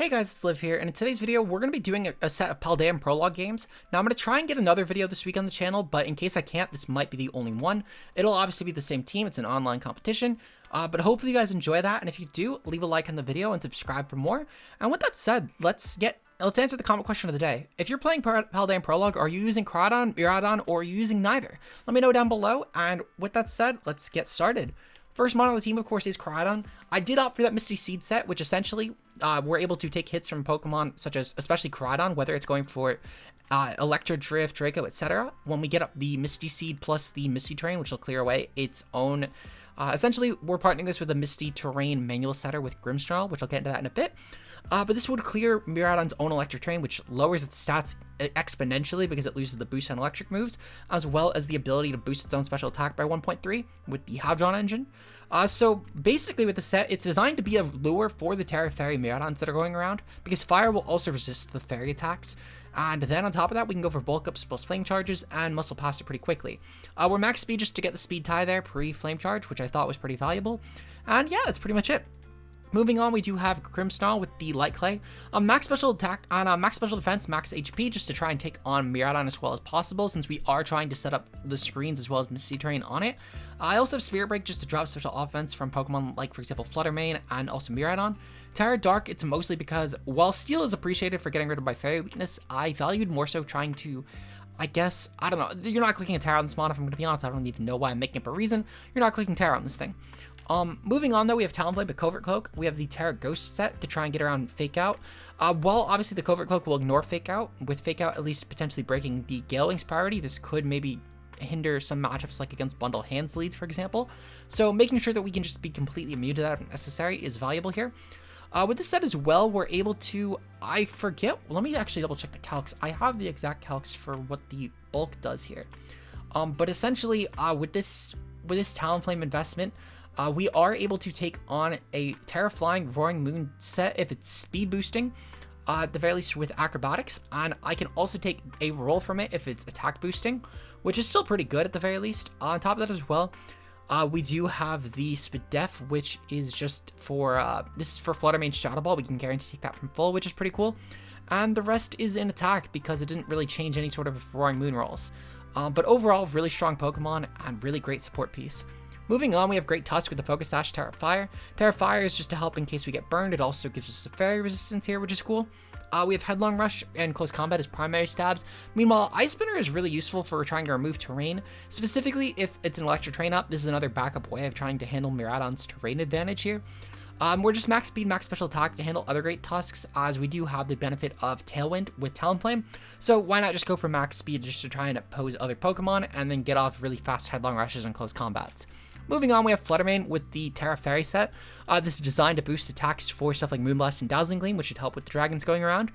Hey guys, it's Liv here, and in today's video, we're going to be doing a set of Paldea Prologue games. Now, I'm going to try and get another video this week on the channel, but in case I can't, this might be the only one. It'll obviously be the same team, it's an online competition, but hopefully you guys enjoy that, and if you do, leave a like on the video and subscribe for more. And with that said, let's answer the comment question of the day. If you're playing Paldea Prologue, are you using Koriadon, or are you using neither? Let me know down below, and with that said, let's get started. First model on the team, of course, is Koriadon. I did opt for that Misty Seed set, which essentially we're able to take hits from Pokemon such as, especially Koraidon, whether it's going for Electro, Drift, Draco, etc. When we get up the Misty Seed plus the Misty Terrain, which will clear away its own. Essentially, we're partnering this with a Misty Terrain manual setter with Grimmsnarl, which I'll get into that in a bit. But this would clear Miraidon's own Electric Terrain, which lowers its stats exponentially because it loses the boost on electric moves, as well as the ability to boost its own special attack by 1.3 with the Hadron engine. So basically with the set, it's designed to be a lure for the Terra Fairy Miraidons that are going around, because Fire will also resist the Fairy attacks. And then on top of that, we can go for bulk ups plus flame charges and muscle past it pretty quickly. We're max speed just to get the speed tie there pre-flame charge, which I thought was pretty valuable. And yeah, that's pretty much it. Moving on, we do have Grimmsnarl with the Light Clay. Max special attack and max special defense, max HP, just to try and take on Miraidon as well as possible, since we are trying to set up the screens as well as Misty Terrain on it. I also have Spirit Break just to drop special offense from Pokemon like, for example, Flutter Mane and also Miraidon. Terra Dark, it's mostly because while Steel is appreciated for getting rid of my Fairy weakness, I valued more so trying to, I guess, I don't know, you're not clicking a Terra on this mod, if I'm going to be honest. I don't even know why I'm making up a reason. You're not clicking Terra on this thing. Moving on though, we have Talonflame with Covert Cloak. We have the Terra Ghost set to try and get around Fake Out. While obviously the Covert Cloak will ignore Fake Out, with Fake Out at least potentially breaking the Gale Wings priority, this could maybe hinder some matchups like against Bundle Hands leads, for example. So making sure that we can just be completely immune to that if necessary is valuable here. With this set as well, we're able to, I forget, let me actually double check the calcs. I have the exact calcs for what the bulk does here. But essentially, with this Talonflame investment, we are able to take on a Terra Flying Roaring Moon set if it's speed boosting, at the very least with acrobatics, and I can also take a roll from it if it's attack boosting, which is still pretty good at the very least. On top of that as well, we do have the Spadef, which is just for, this is for Flutter Mane Shadow Ball. We can guarantee take that from full, which is pretty cool. And the rest is in attack because it didn't really change any sort of Roaring Moon rolls. But overall, really strong Pokemon and really great support piece. Moving on, we have Great Tusk with the Focus Sash Terra Fire. Terra Fire is just to help in case we get burned. It also gives us a fairy resistance here, which is cool. We have Headlong Rush and Close Combat as primary stabs. Meanwhile, Ice Spinner is really useful for trying to remove terrain. Specifically, if it's an Electric Terrain up, this is another backup way of trying to handle Miraidon's terrain advantage here. We're just max speed, max special attack to handle other Great Tusks, as we do have the benefit of Tailwind with Talonflame. So why not just go for max speed just to try and oppose other Pokemon and then get off really fast Headlong Rushes and Close Combats. Moving on, we have Flutter Mane with the Terra Fairy set. This is designed to boost attacks for stuff like Moonblast and Dazzling Gleam, which should help with the dragons going around.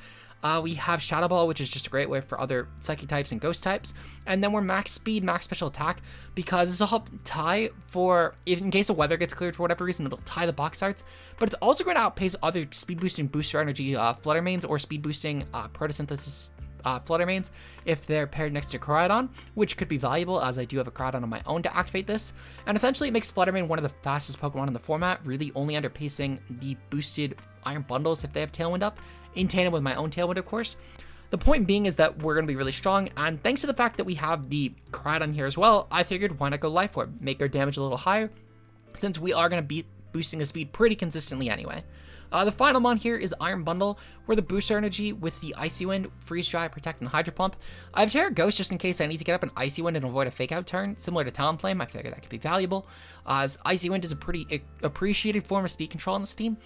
We have Shadow Ball, which is just a great way for other Psychic types and Ghost types. And then we're max speed, max special attack, because this will help tie for, if in case the weather gets cleared for whatever reason, it'll tie the box arts. But it's also going to outpace other speed boosting booster energy Flutter Manes or speed boosting Protosynthesis Flutter Manes if they're paired next to Koraidon, which could be valuable as I do have a Koraidon on my own to activate this. And essentially it makes Flutter Mane one of the fastest Pokemon in the format, really only underpacing the boosted Iron Bundles if they have Tailwind up, in tandem with my own Tailwind, of course. The point being is that we're going to be really strong, and thanks to the fact that we have the Koraidon here as well, I figured why not go Life Orb, make our damage a little higher, since we are going to be boosting the speed pretty consistently anyway. The final mon here is Iron Bundle, where the booster energy with the Icy Wind, Freeze Dry, Protect, and Hydro Pump. I have Terra Ghost just in case I need to get up an Icy Wind and avoid a Fake Out turn, similar to Talonflame. I figure that could be valuable, as Icy Wind is a pretty appreciated form of speed control on this team.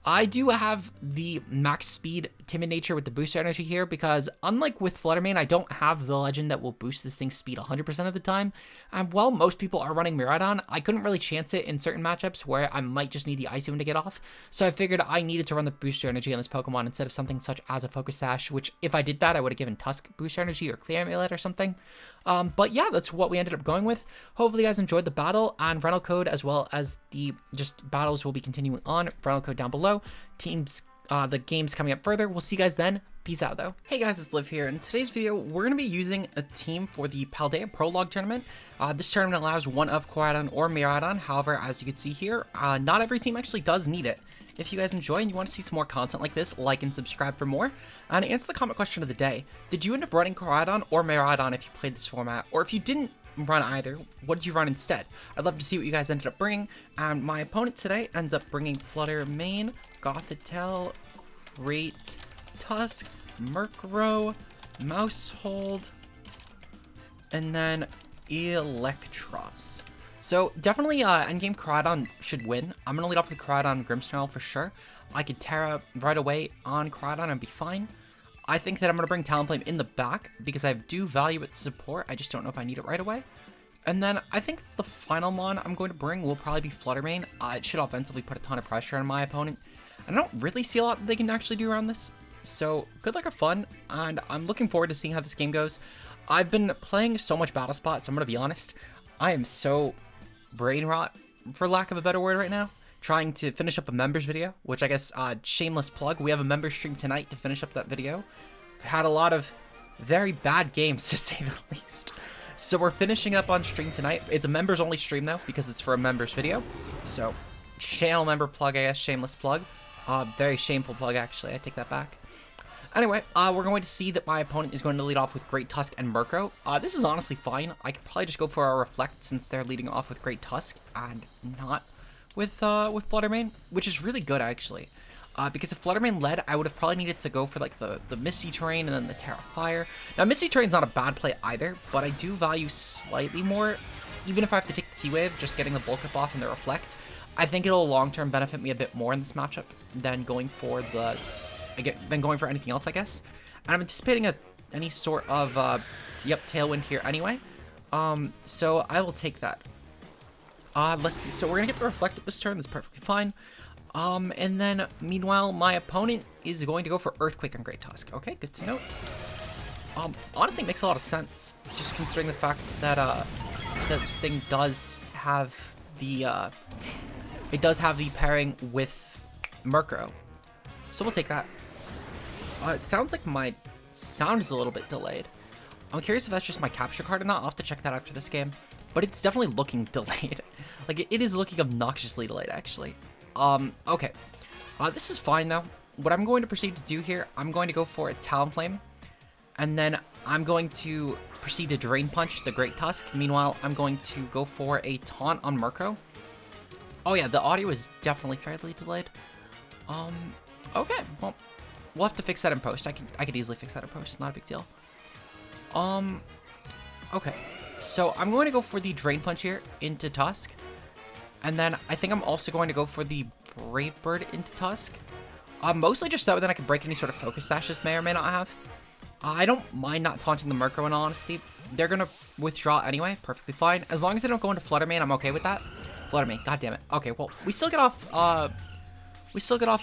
I do have the max speed timid nature with the booster energy here because unlike with Flutter Mane, I don't have the legend that will boost this thing's speed 100% of the time. And while most people are running Miraidon, I couldn't really chance it in certain matchups where I might just need the Icy Wind to get off. So I figured I needed to run the booster energy on this Pokemon instead of something such as a Focus Sash, which if I did that, I would have given Tusk booster energy or Clear Amulet or something. But yeah, that's what we ended up going with. Hopefully you guys enjoyed the battle, and rental code as well as the just battles will be continuing on. Rental code down below. Teams, the games coming up further. We'll see you guys then. Peace out though. Hey guys, it's Liv here. In today's video, we're going to be using a team for the Paldea Prologue tournament. This tournament allows one of Koraidon or Miraidon. However, as you can see here, not every team actually does need it. If you guys enjoy and you want to see some more content like this, like and subscribe for more. And answer the comment question of the day. Did you end up running Koraidon or Koriadon if you played this format? Or if you didn't run either, what did you run instead? I'd love to see what you guys ended up bringing. And my opponent today ends up bringing Flutter Mane, Gothitelle, Great Tusk, Murkrow, Mousehold, and then Electros. So definitely endgame Koriadon should win. I'm going to lead off with Koriadon and Grimmsnarl for sure. I could Terra right away on Koriadon and be fine. I think that I'm going to bring Talonflame in the back because I do value its support. I just don't know if I need it right away. And then I think the final mon I'm going to bring will probably be Flutter Mane. It should offensively put a ton of pressure on my opponent. And I don't really see a lot that they can actually do around this. So good luck or fun, and I'm looking forward to seeing how this game goes. I've been playing so much Battle Spot, so I'm going to be honest. I am so brain rot, for lack of a better word right now, trying to finish up a members video, which I guess, shameless plug, we have a member stream tonight to finish up that video. We've had a lot of very bad games, to say the least. So we're finishing up on stream tonight. It's a members only stream though, because it's for a members video. So, channel member plug, I guess, shameless plug. Very shameful plug, actually, I take that back. Anyway, we're going to see that my opponent is going to lead off with Great Tusk and Murkrow. This is honestly fine. I could probably just go for a Reflect since they're leading off with Great Tusk and not with Flutter Mane, which is really good actually. Because if Flutter Mane led, I would have probably needed to go for like the Misty terrain and then the Terra Fire. Now Misty terrain's not a bad play either, but I do value slightly more, even if I have to take the T-Wave, just getting the bulk up off and the Reflect. I think it'll long-term benefit me a bit more in this matchup than going for anything else, I guess. And I'm anticipating any sort of tailwind here anyway. So I will take that. Let's see. So we're gonna get the Reflect this turn. That's perfectly fine. And then meanwhile, my opponent is going to go for Earthquake on Great Tusk. Okay, good to know. Honestly, it makes a lot of sense, just considering the fact that that this thing does have the pairing with Murkrow. So we'll take that. It sounds like my sound is a little bit delayed. I'm curious if that's just my capture card or not. I'll have to check that after this game. But it's definitely looking delayed. Like, it is looking obnoxiously delayed, actually. Okay. This is fine, though. What I'm going to proceed to do here, I'm going to go for a Talonflame. And then I'm going to proceed to Drain Punch the Great Tusk. Meanwhile, I'm going to go for a Taunt on Murkrow. Oh yeah, the audio is definitely fairly delayed. Okay, well, we'll have to fix that in post. I could easily fix that in post. Not a big deal. Okay. So I'm going to go for the Drain Punch here into Tusk. And then I think I'm also going to go for the Brave Bird into Tusk. Mostly just so then I can break any sort of focus dash this may or may not have. I don't mind not taunting the Murkrow in all honesty. They're going to withdraw anyway. Perfectly fine. As long as they don't go into Flutter Mane, I'm okay with that. Flutter Mane, god damn it. Okay, well, we still get off,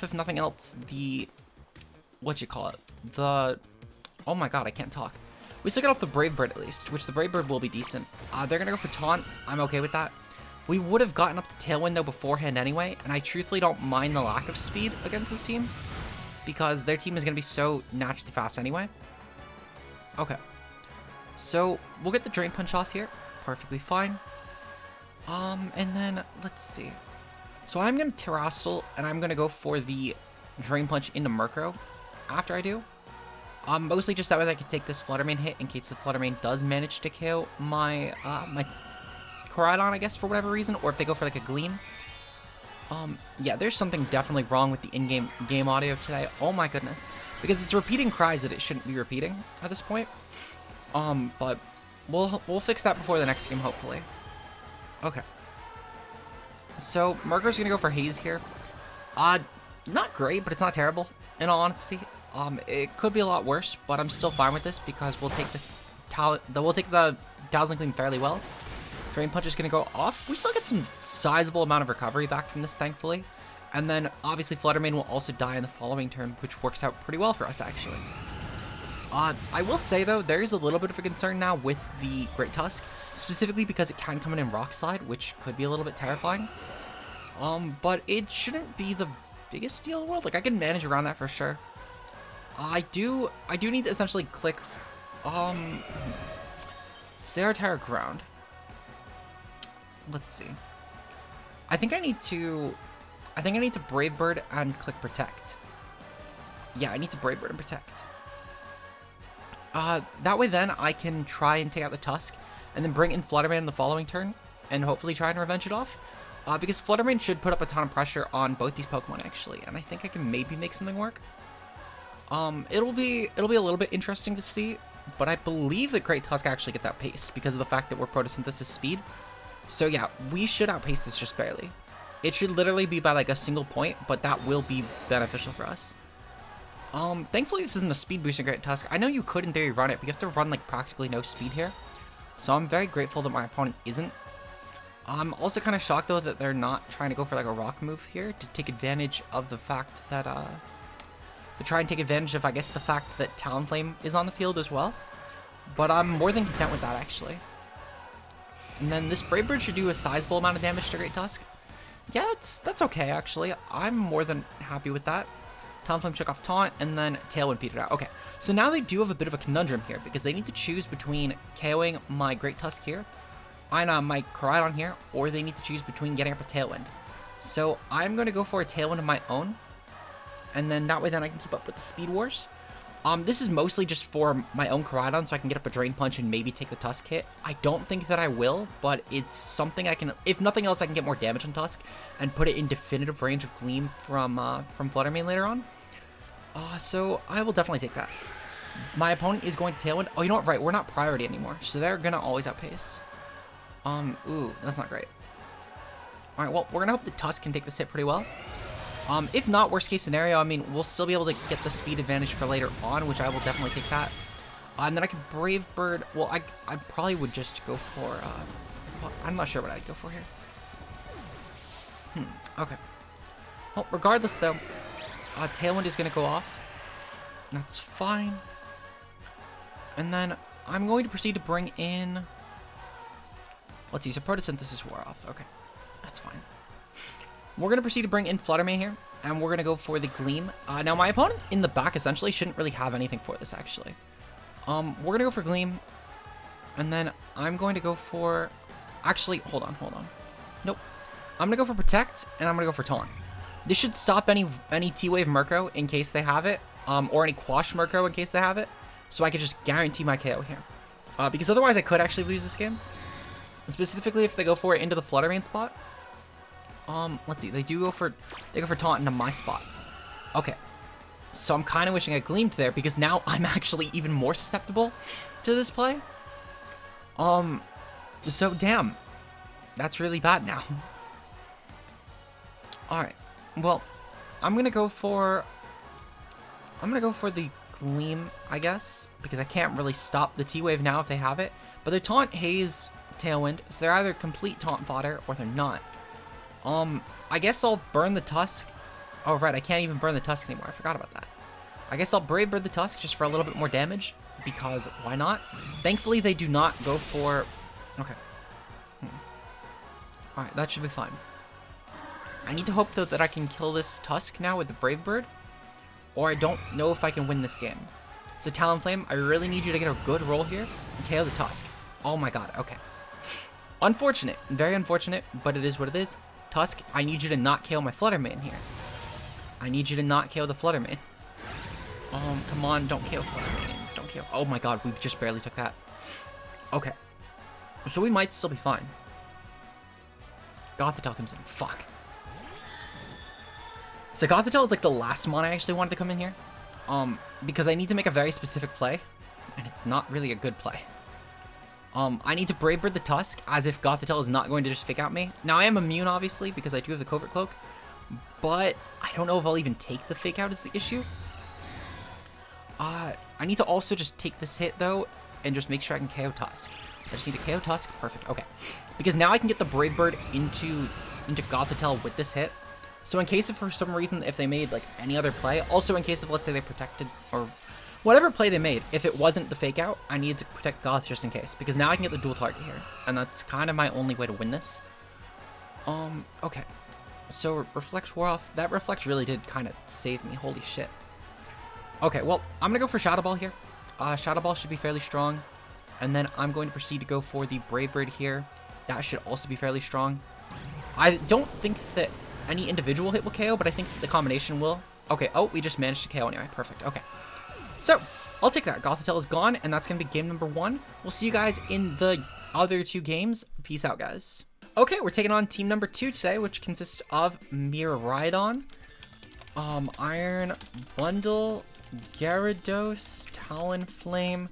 if nothing else, oh my god, I can't talk. We still get off the Brave Bird at least, which the Brave Bird will be decent. They're gonna go for Taunt. I'm okay with that. We would have gotten up to Tailwind though beforehand anyway, and I truthfully don't mind the lack of speed against this team, because their team is gonna be so naturally fast anyway. Okay. So, we'll get the Drain Punch off here. Perfectly fine. And then, let's see. So I'm going to Terrastal, and I'm going to go for the Drain Punch into Murkrow after I do. Mostly just that way I can take this Flutter Mane hit in case the Flutter Mane does manage to KO my, my Koraidon, I guess, for whatever reason, or if they go for, like, a Gleam. Yeah, there's something definitely wrong with the in-game game audio today. Oh my goodness. Because it's repeating cries that it shouldn't be repeating at this point. But we'll fix that before the next game, hopefully. Okay. So, Murkrow's gonna go for Haze here. Not great, but it's not terrible, in all honesty. It could be a lot worse, but I'm still fine with this because we'll take the Dazzling Gleam fairly well. Drain Punch is gonna go off. We still get some sizable amount of recovery back from this, thankfully. And then, obviously, Flutter Mane will also die in the following turn, which works out pretty well for us, actually. I will say, though, there is a little bit of a concern now with the Great Tusk, specifically because it can come in Rock Slide, which could be a little bit terrifying. But it shouldn't be the biggest deal in the world. Like, I can manage around that for sure. I do need to essentially click, say our entire ground. Let's see. I think I think I need to Brave Bird and click Protect. Yeah, I need to Brave Bird and Protect. That way then I can try and take out the Tusk, and then bring in Flutter Mane the following turn, and hopefully try and revenge it off. Because Flutter Mane should put up a ton of pressure on both these Pokemon actually, and I think I can maybe make something work. It'll be a little bit interesting to see, but I believe that Great Tusk actually gets outpaced because of the fact that we're Photosynthesis speed. So yeah, we should outpace this just barely. It should literally be by like a single point, but that will be beneficial for us. Thankfully this isn't a speed boost in Great Tusk. I know you could in theory run it, but you have to run like practically no speed here. So I'm very grateful that my opponent isn't. I'm also kind of shocked though that they're not trying to go for like a rock move here to take advantage of the fact that, to try and take advantage of, I guess, the fact that Talonflame is on the field as well. But I'm more than content with that actually. And then this Brave Bird should do a sizable amount of damage to Great Tusk. Yeah, that's okay actually. I'm more than happy with that. Talonflame shook off Taunt, and then Tailwind petered out. Okay, so now they do have a bit of a conundrum here, because they need to choose between KOing my Great Tusk here, and my Koraidon here, or they need to choose between getting up a Tailwind. So I'm going to go for a Tailwind of my own, and then that way then I can keep up with the Speed Wars. This is mostly just for my own Koraidon, so I can get up a Drain Punch and maybe take the Tusk hit. I don't think that I will, but it's something I can, if nothing else, I can get more damage on Tusk and put it in definitive range of Gleam from Flutter Mane later on. So I will definitely take that. My opponent is going to Tailwind. Oh, you know what? Right, we're not priority anymore, so they're gonna always outpace. Ooh, that's not great. All right, well, we're gonna hope the Tusk can take this hit pretty well. If not, worst case scenario, I mean, we'll still be able to get the speed advantage for later on, which I will definitely take that. And then I can Brave Bird. Well, I probably would just go for, well, I'm not sure what I'd go for here. Okay. Well, regardless though, Tailwind is going to go off. That's fine. And then I'm going to proceed to bring in, let's see, so Photosynthesis wore off. Okay, that's fine. We're going to proceed to bring in Flutter Mane here, and we're going to go for the Gleam. Now, my opponent in the back essentially shouldn't really have anything for this, actually. We're going to go for Gleam, and then I'm going to go for, actually, hold on. Nope. I'm going to go for Protect, and I'm going to go for Taunt. This should stop any T-Wave Murkrow in case they have it, or any Quash Murkrow in case they have it, so I could just guarantee my KO here. Because otherwise I could actually lose this game, specifically if they go for it into the Flutter Mane spot. Let's see, they go for Taunt into my spot. Okay, so I'm kind of wishing I Gleamed there, because now I'm actually even more susceptible to this play. So damn, that's really bad now. Alright, well, I'm gonna go for the Gleam, I guess, because I can't really stop the T-Wave now if they have it. But they're Taunt, Haze, Tailwind, so they're either complete Taunt fodder or they're not. I guess I'll burn the Tusk. Oh, right, I can't even burn the Tusk anymore. I forgot about that. I guess I'll Brave Bird the Tusk just for a little bit more damage, because why not? Thankfully, they do not go for... Okay. Alright, that should be fine. I need to hope, though, that I can kill this Tusk now with the Brave Bird, or I don't know if I can win this game. So, Talonflame, I really need you to get a good roll here and KO the Tusk. Oh my god, okay. Unfortunate, very unfortunate, but it is what it is. Tusk, I need you to not KO my Flutter Mane here. I need you to not KO the Flutter Mane. Come on, don't KO Flutter Mane. Don't KO. Oh my god, we just barely took that. Okay. So we might still be fine. Gothitelle comes in. Fuck. So Gothitelle is like the last mon I actually wanted to come in here. Because I need to make a very specific play. And it's not really a good play. I need to Brave Bird the Tusk, as if Gothitelle is not going to just fake out me. Now, I am immune, obviously, because I do have the Covert Cloak. But I don't know if I'll even take the fake out is the issue. I need to also just take this hit, though, and just make sure I can KO Tusk. I just need to KO Tusk. Perfect. Okay. Because now I can get the Brave Bird into Gothitelle with this hit. So in case of, for some reason, if they made, like, any other play, also in case of, let's say they protected, or whatever play they made, if it wasn't the fake out, I needed to protect Goth just in case, because now I can get the dual target here, and that's kind of my only way to win this. Okay. So, Reflect wore off. That Reflect really did kind of save me. Holy shit. Okay, well, I'm going to go for Shadow Ball here. Shadow Ball should be fairly strong. And then I'm going to proceed to go for the Brave Bird here. That should also be fairly strong. I don't think that any individual hit will KO, but I think the combination will. Okay, oh, we just managed to KO anyway. Perfect, okay. So, I'll take that. Gothitelle is gone, and that's going to be game number 1. We'll see you guys in the other 2 games. Peace out, guys. Okay, we're taking on team number 2 today, which consists of Koriadon, Iron Bundle, Gyarados, Talonflame,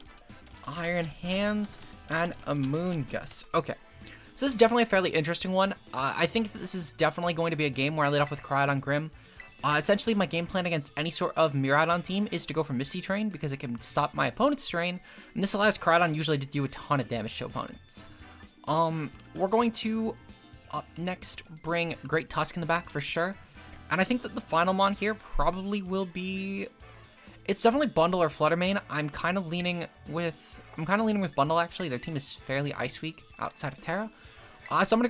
Iron Hands, and Amoonguss. Okay, so this is definitely a fairly interesting one. I think that this is definitely going to be a game where I lead off with Koriadon Grim. Essentially, my game plan against any sort of Koriadon team is to go for Misty Terrain because it can stop my opponent's terrain, and this allows Koriadon usually to do a ton of damage to opponents. We're going to, up next, bring Great Tusk in the back for sure, and I think that the final mon here probably will be... It's definitely Bundle or Flutter Mane. I'm kind of leaning with Bundle actually. Their team is fairly ice weak outside of Terra. So I'm gonna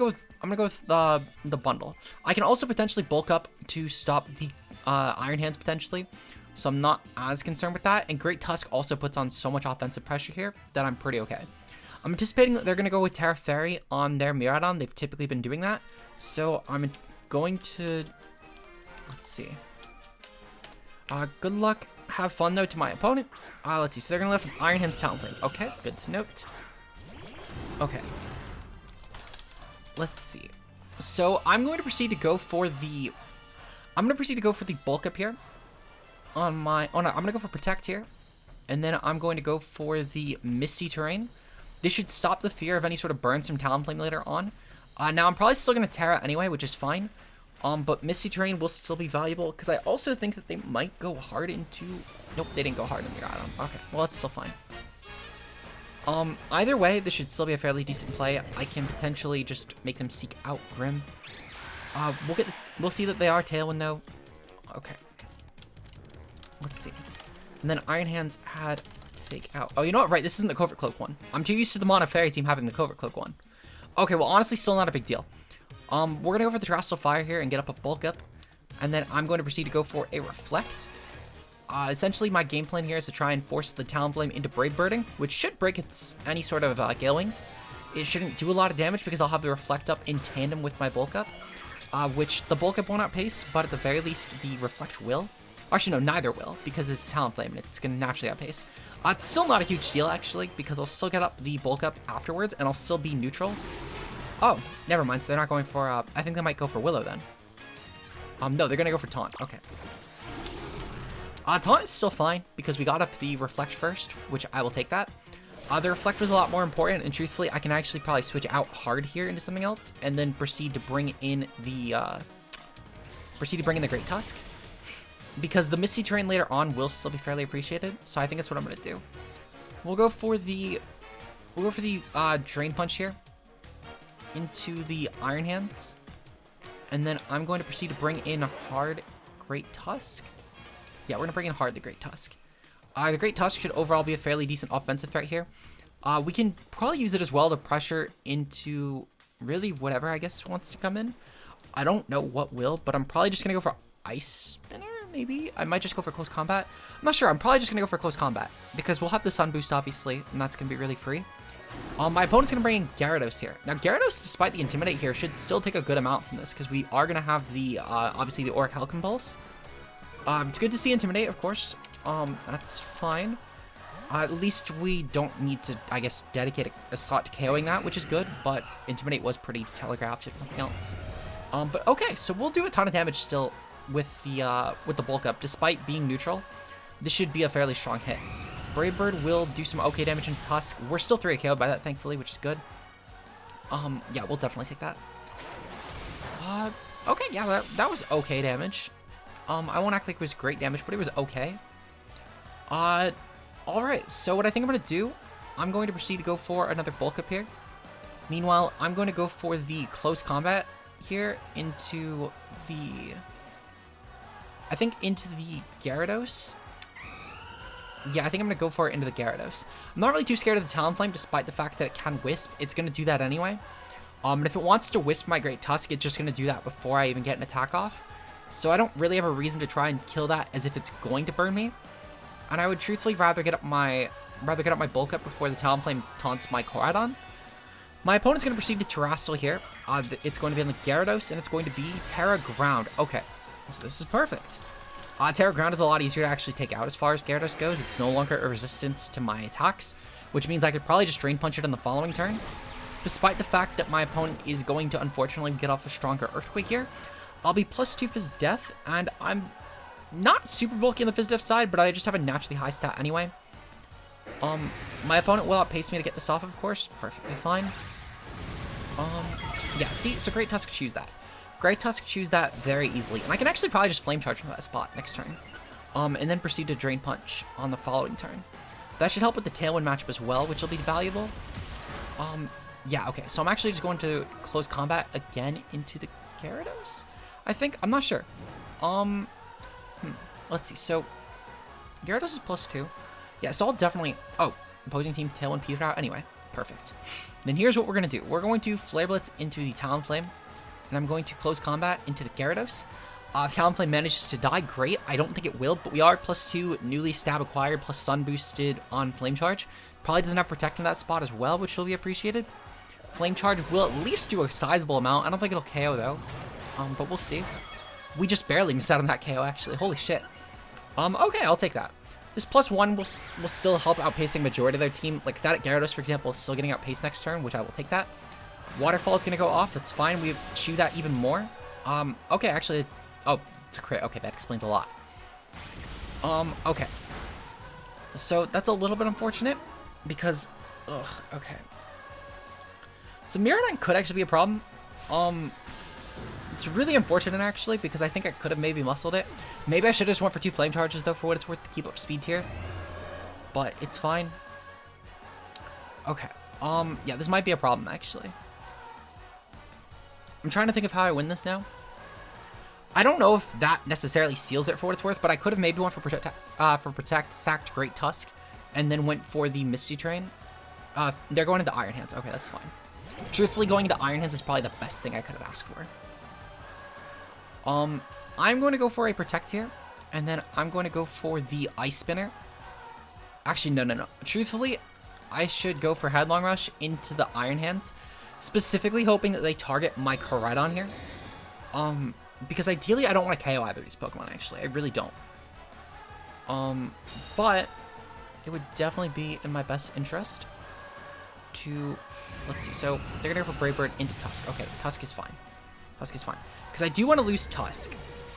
go with the Bundle. I can also potentially bulk up to stop the Iron Hands potentially. So I'm not as concerned with that. And Great Tusk also puts on so much offensive pressure here that I'm pretty okay. I'm anticipating that they're gonna go with Terra Fairy on their Koriadon. They've typically been doing that. So I'm going to, let's see. Good luck. Have fun, though, to my opponent. Let's see. So they're going to lift with Iron Hands Talonflame. Okay, good to note. Okay. Let's see. So I'm going to proceed to go for the... bulk up here. On my... Oh, no. I'm going to go for Protect here. And then I'm going to go for the Misty Terrain. This should stop the fear of any sort of burns from Talonflame later on. Now, I'm probably still going to Terra anyway, which is fine. But Misty Terrain will still be valuable, because I also think that they might go hard into... Nope, they didn't go hard into Koriadon. Okay, well, it's still fine. Either way, this should still be a fairly decent play. I can potentially just make them seek out Grim. We'll see that they are Tailwind, though. Okay. Let's see. And then Iron Hands had Fake Out. Oh, you know what? Right, this isn't the Covert Cloak one. I'm too used to the Mono Fairy team having the Covert Cloak one. Okay, well, honestly, still not a big deal. We're going to go for the Terrestrial Fire here and get up a bulk up. And then I'm going to proceed to go for a Reflect. Essentially, my game plan here is to try and force the Talonflame into Brave Birding, which should break any sort of Gale Wings. It shouldn't do a lot of damage because I'll have the Reflect up in tandem with my bulk up, which the bulk up won't outpace, but at the very least, the Reflect will. Actually, no, neither will, because it's Talonflame and it's going to naturally outpace. It's still not a huge deal, actually, because I'll still get up the bulk up afterwards, and I'll still be neutral. Oh, never mind. So they're not going for, I think they might go for Willow then. No, they're going to go for Taunt. Okay. Taunt is still fine because we got up the Reflect first, which I will take that. The Reflect was a lot more important, and truthfully, I can actually probably switch out hard here into something else, and then proceed to bring in the, Great Tusk. Because the Misty Terrain later on will still be fairly appreciated, so I think that's what I'm going to do. We'll go for the, Drain Punch here into the Iron Hands, and then I'm going to proceed to bring in hard Great Tusk. Yeah, we're going to bring in hard the Great Tusk. The Great Tusk should overall be a fairly decent offensive threat here. We can probably use it as well to pressure into really whatever I guess wants to come in. I don't know what will, but I'm probably just going to go for Ice Spinner, maybe? I might just go for Close Combat. I'm not sure. I'm probably just going to go for Close Combat, because we'll have the Sun Boost, obviously, and that's going to be really free. My opponent's going to bring in Gyarados here. Now, Gyarados, despite the Intimidate here, should still take a good amount from this, because we are going to have the, obviously, the Auric Helican Pulse. It's good to see Intimidate, of course. That's fine. At least we don't need to, I guess, dedicate a slot to KOing that, which is good, but Intimidate was pretty telegraphed, if nothing else. But okay, so we'll do a ton of damage still with the bulk up, despite being neutral. This should be a fairly strong hit. Brave Bird will do some okay damage in Tusk. We're still 3 KO'd by that, thankfully, which is good. Yeah, we'll definitely take that. Okay, yeah, that was okay damage. I won't act like it was great damage, but it was okay. Alright, so what I think I'm going to do, I'm going to proceed to go for another bulk up here. Meanwhile, I'm going to go for the Close Combat here into the... I think into the Gyarados. Yeah, I think I'm going to go for it into the Gyarados. I'm not really too scared of the Talonflame, despite the fact that it can Wisp. It's going to do that anyway. And if it wants to Wisp my Great Tusk, it's just going to do that before I even get an attack off. So I don't really have a reason to try and kill that as if it's going to burn me. And I would truthfully rather get up my bulk up before the Talonflame taunts my Koriadon. My opponent's going to proceed to Terrestrial here. It's going to be on the Gyarados, and it's going to be Terra Ground. Okay, so this is perfect. Terra Ground is a lot easier to actually take out as far as Gyarados goes. It's no longer a resistance to my attacks, which means I could probably just Drain Punch it on the following turn. Despite the fact that my opponent is going to unfortunately get off a stronger Earthquake here, I'll be +2 Fizz Death, and I'm not super bulky on the Fizz Death side, but I just have a naturally high stat anyway. My opponent will outpace me to get this off, of course. Perfectly fine. Yeah, see, so Great Tusk choose that. Great Tusk choose that very easily, and I can actually probably just Flame Charge from that spot next turn. And then proceed to Drain Punch on the following turn. That should help with the Tailwind matchup as well, which will be valuable. Yeah, okay, so I'm actually just going to close combat again into the Gyarados, I think. I'm not sure. Let's see, so Gyarados is +2. Yeah, so I'll definitely... Oh, opposing team Tailwind petered out anyway. Perfect. Then here's what we're going to do. We're going to Flare Blitz into the Talonflame, and I'm going to close combat into the Gyarados. If Talonflame manages to die, great. I don't think it will, but we are +2 newly stab acquired plus Sun boosted on Flame Charge. Probably doesn't have Protect in that spot as well, which will be appreciated. Flame Charge will at least do a sizable amount. I don't think it'll KO though, but we'll see. We just barely missed out on that KO actually. Holy shit. Okay, I'll take that. This +1 will still help outpacing majority of their team. Like that Gyarados, for example, is still getting outpaced next turn, which I will take that. Waterfall is going to go off. That's fine. We chew that even more. Okay, actually... Oh, it's a crit. Okay, that explains a lot. Okay. So that's a little bit unfortunate because... Ugh, okay. So Miraidon could actually be a problem. It's really unfortunate actually because I think I could have maybe muscled it. Maybe I should have just went for 2 Flame Charges though for what it's worth to keep up speed here. But it's fine. Okay. Yeah, this might be a problem actually. I'm trying to think of how I win this now. I don't know if that necessarily seals it for what it's worth, but I could have maybe went for Protect, sacked Great Tusk, and then went for the Misty Train. They're going into Iron Hands. Okay, that's fine. Truthfully, going into Iron Hands is probably the best thing I could have asked for. I'm going to go for a Protect here, and then I'm going to go for the Ice Spinner. Actually, no. Truthfully, I should go for Headlong Rush into the Iron Hands, specifically hoping that they target my Koraidon here. Because ideally, I don't want to KO either of these Pokemon, actually. I really don't. But it would definitely be in my best interest to... Let's see. So they're going to go for Brave Bird into Tusk. Okay, Tusk is fine. Tusk is fine. Because I do want to lose Tusk.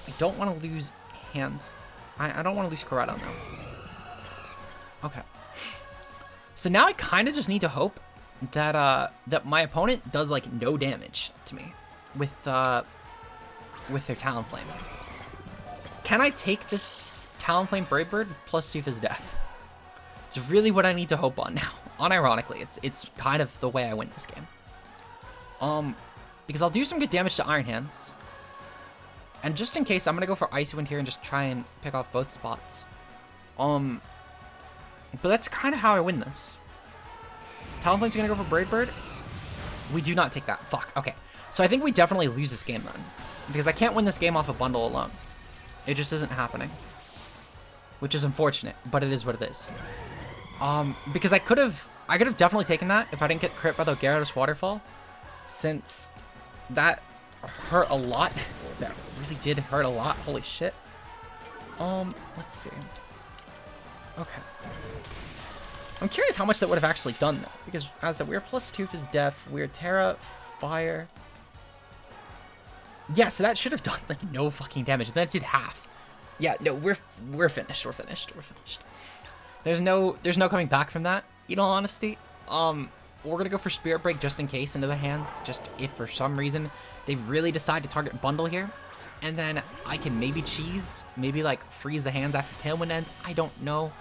I don't want to lose Hands. I don't want to lose Koraidon, though. Okay. So now I kind of just need to hope that that my opponent does, like, no damage to me with their Talonflame. Can I take this Talonflame Brave Bird with +2 Fizz Death? It's really what I need to hope on now. Unironically, it's kind of the way I win this game. Because I'll do some good damage to Iron Hands. And just in case, I'm gonna go for Icy Wind here and just try and pick off both spots. But that's kind of how I win this. Talonflame's gonna go for Brave Bird. We do not take that. Fuck. Okay. So I think we definitely lose this game then. Because I can't win this game off a bundle alone. It just isn't happening. Which is unfortunate, but it is what it is. Because I could have definitely taken that if I didn't get crit by the Gyarados Waterfall. Since that hurt a lot. That really did hurt a lot. Holy shit. Let's see. Okay. I'm curious how much that would have actually done though. Because as I said, we're +2 Fizz Death. We're Terra, Fire. Yeah, so that should have done like no fucking damage. And then it did half. Yeah, no, we're finished. We're finished. We're finished. There's no coming back from that, in all honesty. We're gonna go for Spirit Break just in case into the hands, just if for some reason they really decide to target Bundle here. And then I can maybe cheese, maybe like freeze the hands after Tailwind ends. I don't know.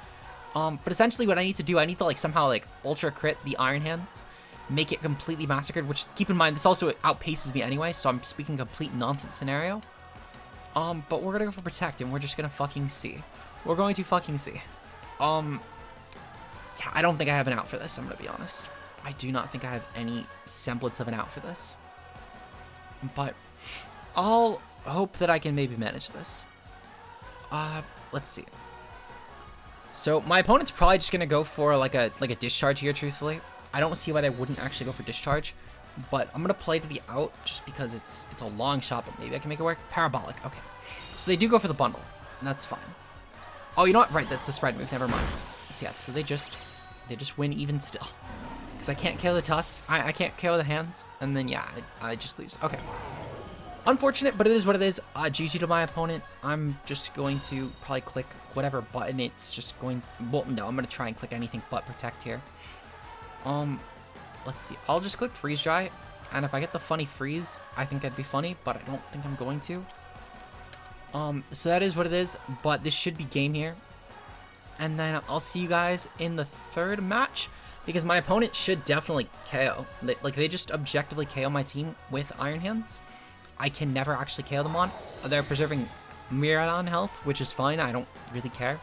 But essentially what I need to do, I need to like somehow like ultra crit the Iron Hands, make it completely massacred, which keep in mind, this also outpaces me anyway, so I'm speaking complete nonsense scenario. But we're gonna go for Protect and we're just gonna fucking see. We're going to fucking see. Yeah, I don't think I have an out for this, I'm gonna be honest. I do not think I have any semblance of an out for this. But I'll hope that I can maybe manage this. Let's see. So my opponent's probably just gonna go for like a discharge here, truthfully. I don't see why they wouldn't actually go for Discharge. But I'm going to play to the out just because it's a long shot, but maybe I can make it work. Parabolic. Okay. So they do go for the bundle. And that's fine. Oh, you know what? Right, that's a spread move. Never mind. So yeah, so they just win even still. Because I can't KO the Tusk. I can't KO the hands. And then, yeah, I just lose. Okay. Unfortunate, but it is what it is. GG to my opponent. I'm just going to probably click whatever button it's just going... Well, no, I'm going to try and click anything but Protect here. Let's see. I'll just click Freeze Dry, and if I get the funny freeze, I think that'd be funny, but I don't think I'm going to. So that is what it is, but this should be game here. And then I'll see you guys in the third match, because my opponent should definitely KO. Like, they just objectively KO my team with Iron Hands. I can never actually KO them on. They're preserving Koriadon health, which is fine. I don't really care.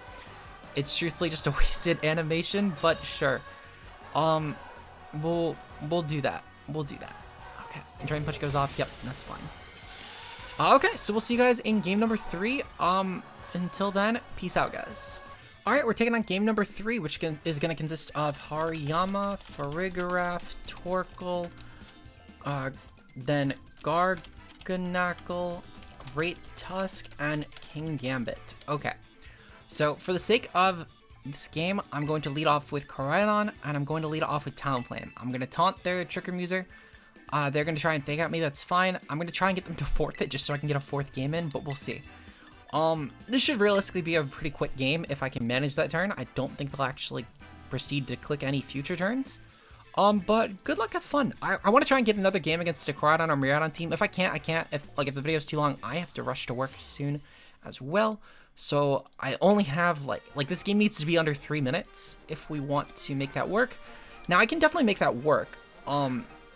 It's truthfully just a wasted animation, but sure. We'll do that. We'll do that. Okay. Drain Punch goes off. Yep, that's fine. Okay, so we'll see you guys in game number 3. Until then, peace out, guys. Alright, we're taking on game number 3, which is going to consist of Hariyama, Farigiraf, Torkoal, then Garganacl, Great Tusk, and King Gambit. Okay. So, for the sake of this game, I'm going to lead off with Koraidon, and I'm going to lead off with Talonflame. I'm going to taunt their Trick Room user. They're going to try and fake out me, that's fine. I'm going to try and get them to forfeit just so I can get a 4th game in, but we'll see. This should realistically be a pretty quick game if I can manage that turn. I don't think they'll actually proceed to click any future turns. But good luck, have fun. I want to try and get another game against a Koraidon or Koriadon team. If I can't, I can't. If the video is too long, I have to rush to work soon as well. So I only have like this game needs to be under 3 minutes if we want to make that work. Now I can definitely make that work.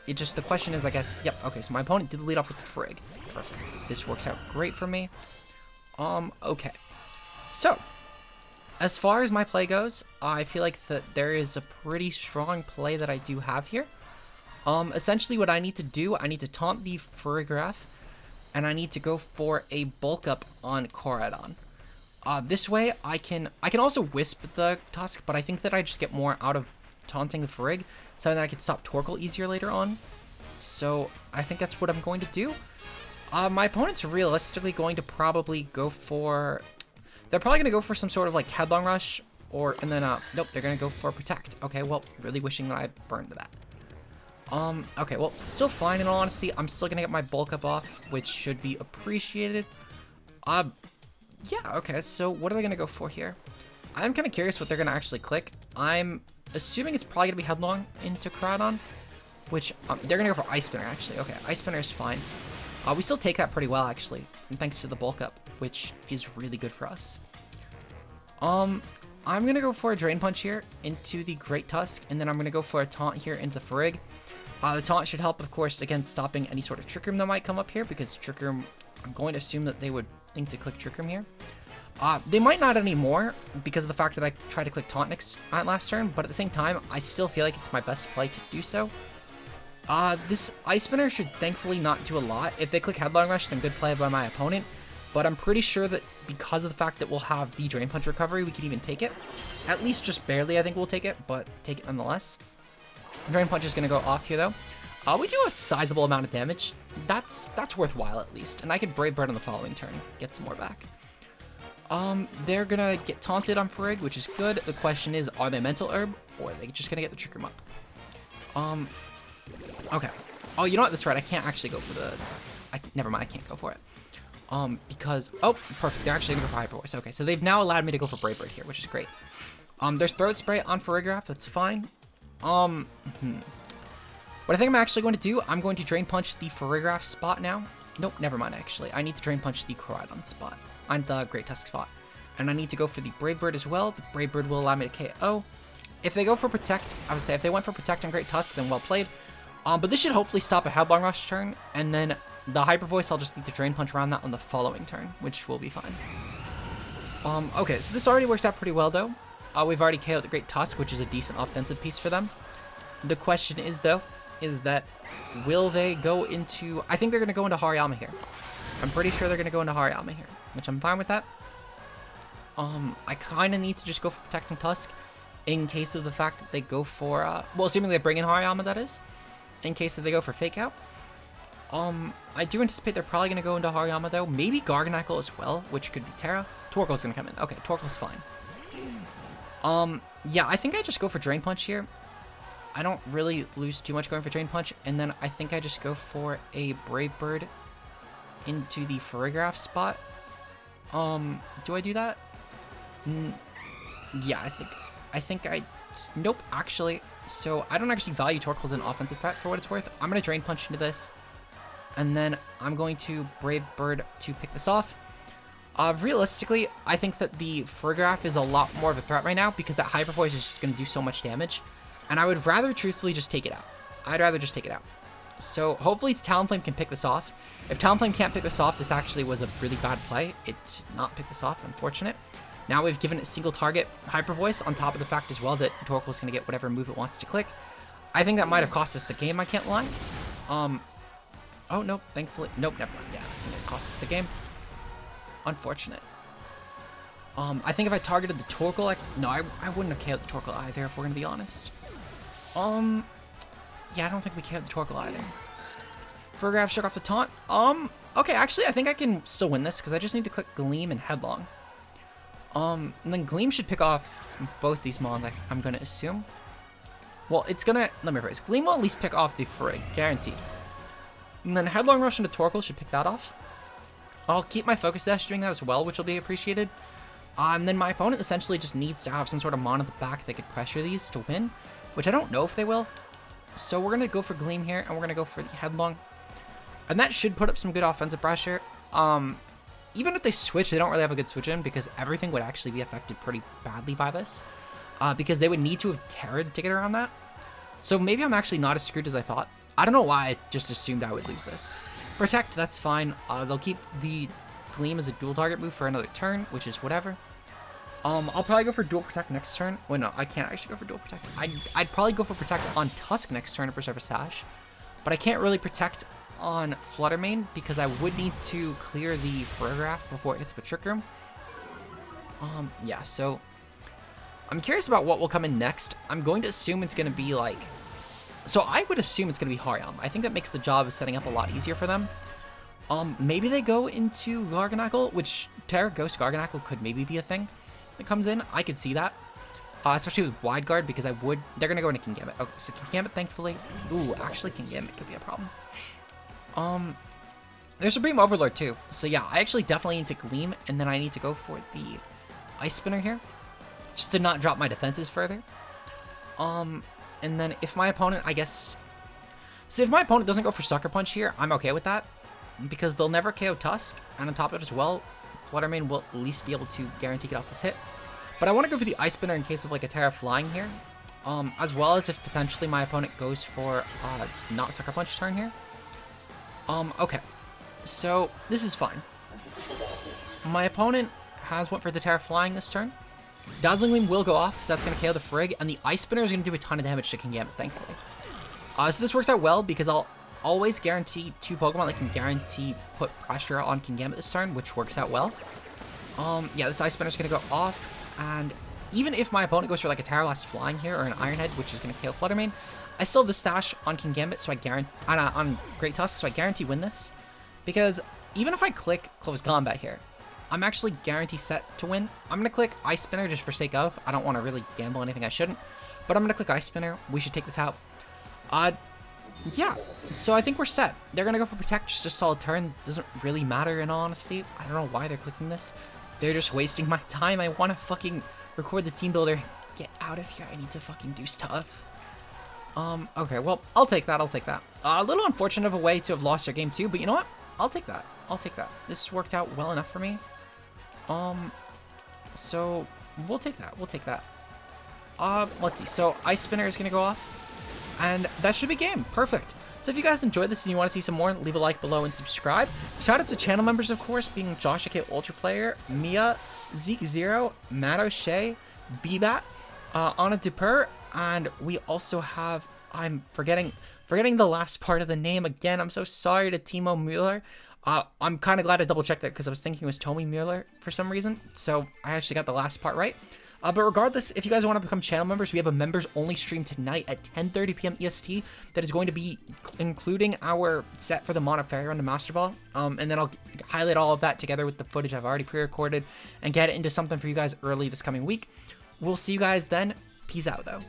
It just, the question is, I guess, yep, okay, so my opponent did lead off with the Frig. Perfect. This works out great for me. Okay. So, as far as my play goes, I feel like that there is a pretty strong play that I do have here. Essentially what I need to do, I need to taunt the Farigiraf, and I need to go for a bulk up on Koriadon. This way, I can also Wisp the Tusk, but I think that I just get more out of taunting the Farig, so that I can stop Torkoal easier later on. So, I think that's what I'm going to do. My opponent's realistically going to probably go for... They're probably going to go for some sort of, like, Headlong Rush, or... And then, nope, they're going to go for Protect. Okay, well, really wishing that I burned that. Okay, well, still fine in all honesty. I'm still going to get my bulk up off, which should be appreciated. Yeah, okay, so what are they going to go for here? I'm kind of curious what they're going to actually click. I'm assuming it's probably going to be Headlong into Koriadon, which they're going to go for Ice Spinner, actually. Okay, Ice Spinner is fine. We still take that pretty well, actually, and thanks to the bulk up, which is really good for us. I'm going to go for a Drain Punch here into the Great Tusk, and then I'm going to go for a Taunt here into the Farig. The Taunt should help, of course, against stopping any sort of Trick Room that might come up here, because Trick Room, I'm going to assume that they would think to click Trick Room here. They might not anymore, because of the fact that I tried to click Taunt next last turn, but at the same time, I still feel like it's my best play to do so. This Ice Spinner should thankfully not do a lot. If they click Headlong Rush, then good play by my opponent. But I'm pretty sure that because of the fact that we'll have the Drain Punch recovery, we can even take it. At least just barely, I think we'll take it, but take it nonetheless. Drain Punch is going to go off here, though. We do a sizable amount of damage. That's worthwhile, at least. And I could Brave Bird on the following turn, get some more back. They're going to get taunted on Farig, which is good. The question is, are they Mental Herb, or are they just going to get the Trick Room up? Okay. Oh, you know what? That's right. I can't actually go for the... never mind. I can't go for it. Because... Oh, perfect. They're actually going to go for Hyper Voice. Okay, so they've now allowed me to go for Brave Bird here, which is great. There's Throat Spray on Farigiraf. That's fine. What I think I'm actually going to do, I'm going to Drain Punch the Farigiraf spot now. Nope, never mind, actually. I need to Drain Punch the Koriadon spot. On the Great Tusk spot. And I need to go for the Brave Bird as well. The Brave Bird will allow me to KO. If they go for Protect, I would say if they went for Protect on Great Tusk, then well played. But this should hopefully stop a Headlong Rush turn, and then the Hyper Voice, I'll just need to Drain Punch around that on the following turn, which will be fine. Okay, so this already works out pretty well, though. We've already KO'd the Great Tusk, which is a decent offensive piece for them. The question is, though, is that will they go into... I think they're going to go into Hariyama here. I'm pretty sure they're going to go into Hariyama here, which I'm fine with that. I kind of need to just go for Protecting Tusk. in case of the fact that they go for, well, assuming they bring in Hariyama, that is, in case if they go for Fake Out. I do anticipate they're probably going to go into Hariyama, though. Maybe Garganacl as well, which could be Terra. Torkoal's going to come in. Okay, Torkoal's fine. Yeah, I think I just go for Drain Punch here. I don't really lose too much going for Drain Punch, and then I think I just go for a Brave Bird into the Farigiraf spot. Do I do that? Yeah, I think I... Nope, actually. So, I don't actually value Torkoal as an offensive threat for what it's worth. I'm going to Drain Punch into this, and then I'm going to Brave Bird to pick this off. Realistically, I think that the Farigiraf is a lot more of a threat right now because that Hyper Voice is just going to do so much damage. And I would rather truthfully just take it out. I'd rather just take it out. So hopefully Talonflame can pick this off. If Talonflame can't pick this off, this actually was a really bad play. It did not pick this off, unfortunate. Now we've given it single target Hyper Voice on top of the fact as well that Torkoal is going to get whatever move it wants to click. I think that might have cost us the game, I can't lie. Oh, nope, thankfully. Nope, never mind. Yeah, I think it cost us the game. Unfortunate. I think if I targeted the Torkoal, no, I wouldn't have KO'd the Torkoal either, if we're going to be honest. Yeah, I don't think we KO'd the Torkoal either. Farigiraf shook off the taunt. Okay, actually, I think I can still win this, because I just need to click Gleam and Headlong. And then Gleam should pick off both these Mons, I'm going to assume. Well, it's going to... Let me rephrase. Gleam will at least pick off the Farig, guaranteed. And then Headlong Rush into Torkoal should pick that off. I'll keep my Focus Dash doing that as well, which will be appreciated. And then my opponent essentially just needs to have some sort of Mon at the back that could pressure these to win, which I don't know if they will. So we're going to go for Gleam here, and we're going to go for the Headlong. And that should put up some good offensive pressure. Even if they switch, they don't really have a good switch in, because everything would actually be affected pretty badly by this. Because they would need to have Terra'd to get around that. So maybe I'm actually not as screwed as I thought. I don't know why I just assumed I would lose this. Protect, that's fine. They'll keep the Gleam as a dual target move for another turn, which is whatever. I'll probably go for Dual Protect next turn. Wait, no, I can't actually go for Dual Protect. I'd probably go for Protect on Tusk next turn to preserve a Sash. But I can't really Protect on Flutter Mane because I would need to clear the Farigiraf before it hits with Trick Room. Yeah, so I'm curious about what will come in next. I'm going to assume it's going to be like... So I would assume it's going to be Hariyama. I think that makes the job of setting up a lot easier for them. Maybe they go into Garganacl, which Terra Ghost Garganacl could maybe be a thing that comes in. I could see that. Especially with Wide Guard, because they're going to go into Kingambit. Okay, so Kingambit, thankfully. Ooh, actually Kingambit could be a problem. There's Supreme Overlord too. So yeah, I actually definitely need to Gleam, and then I need to go for the Ice Spinner here. Just to not drop my defenses further. And then if my opponent, I guess... So if my opponent doesn't go for Sucker Punch here, I'm okay with that. Because they'll never KO Tusk. And on top of it as well, Flutter Mane will at least be able to guarantee get off this hit. But I want to go for the Ice Spinner in case of like a Terra flying here. As well as if potentially my opponent goes for not Sucker Punch turn here. Okay. So this is fine. My opponent has went for the Terra flying this turn. Dazzling Gleam will go off, so that's going to KO the Farig, and the Ice Spinner is going to do a ton of damage to Kingambit, thankfully. So this works out well, because I'll always guarantee 2 Pokemon that can guarantee put pressure on Kingambit this turn, which works out well. Yeah, this Ice Spinner is going to go off, and even if my opponent goes for like a Terra Blast flying here, or an Iron Head, which is going to KO Flutter Mane, I still have the Sash on Kingambit, so I guarantee, on Great Tusk, so I guarantee win this. Because even if I click Close Combat here, I'm actually guaranteed set to win. I'm going to click Ice Spinner just for sake of. I don't want to really gamble anything I shouldn't. But I'm going to click Ice Spinner. We should take this out. Yeah. So I think we're set. They're going to go for Protect, just a solid turn. Doesn't really matter in all honesty. I don't know why they're clicking this. They're just wasting my time. I want to fucking record the team builder. Get out of here. I need to fucking do stuff. Okay, well, I'll take that. I'll take that. A little unfortunate of a way to have lost our game too, but you know what? I'll take that. I'll take that. This worked out well enough for me. So we'll take that. We'll take that. Let's see. So Ice Spinner is going to go off, and that should be game. Perfect. So if you guys enjoyed this and you want to see some more, leave a like below and subscribe. Shout out to channel members, of course, being Josh AK Ultra Player, Mia, Zeke Zero, Matt O'Shea, Bbat, Anna Duper, and we also have, I'm forgetting the last part of the name again. I'm so sorry to Timo Mueller. I'm kind of glad I double checked that because I was thinking it was Tommy Mueller for some reason. So I actually got the last part right. But regardless, if you guys want to become channel members, we have a members only stream tonight at 10:30 p.m. EST that is going to be including our set for the Monoferro and the Master Ball. And then I'll highlight all of that together with the footage I've already pre-recorded and get it into something for you guys early this coming week. We'll see you guys then. Peace out though.